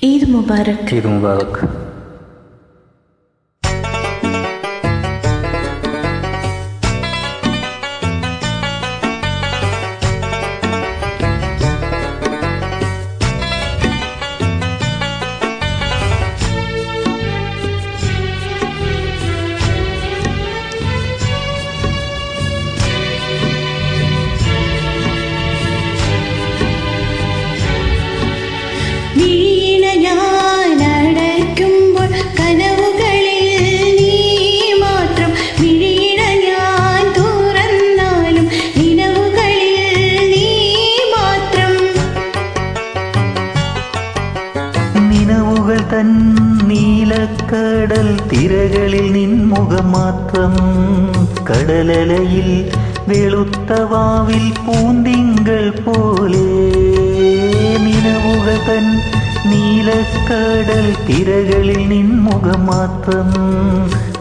ഈദ് മുബാറക്. ഈദ് മുബാറക്. തൻ നീലക്കടൽ തിരകളിൽ നിൻമുഖം മാത്രം, കടലലയിൽ വെളുത്ത വാവിൽ പൂന്തിങ്കൾ പോലെ. നിലവുകൾ തൻ നീലക്കടൽ തിരകളിൽ നിൻമുഖം മാത്രം,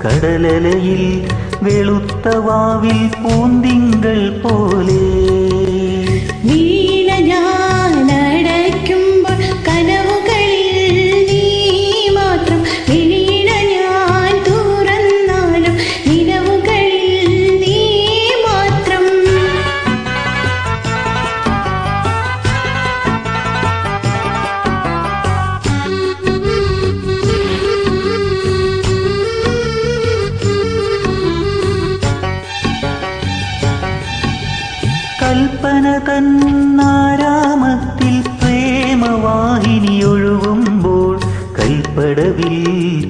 കടലലയിൽ വെളുത്ത വാവിൽ പൂന്തിങ്കൾ പോലെ. കൽപ്പന തന്നാരാമത്തിൽ പ്രേമവാഹിനി ഒഴുകുമ്പോൾ, കൽപ്പടവിൽ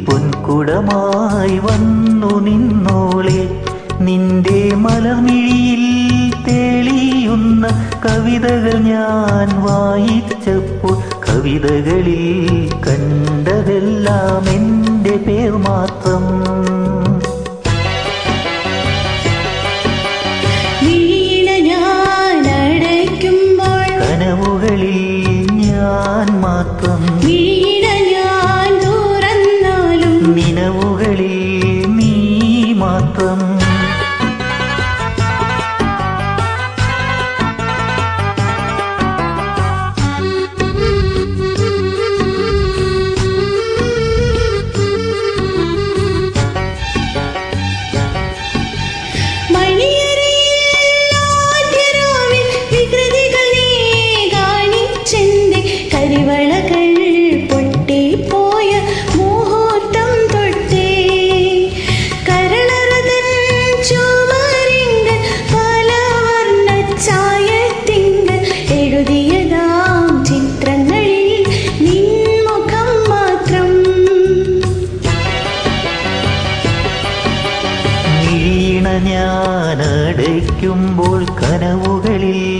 പൊൻകുടമായി വന്നു നിന്നോളെ. നിന്റെ മലർമിഴിയിൽ തെളിയുന്ന കവിതകൾ ഞാൻ വായിച്ചപ്പോൾ, കവിതകളിൽ കണ്ടതെല്ലാം എൻ്റെ പേർ മാത്രം. കനവുകളിൽ ഞാൻ മാത്രം, നിലവുകളിൽ നീ മാത്രം. ഞാനടയ്ക്കുമ്പോൾ കനവുകളിൽ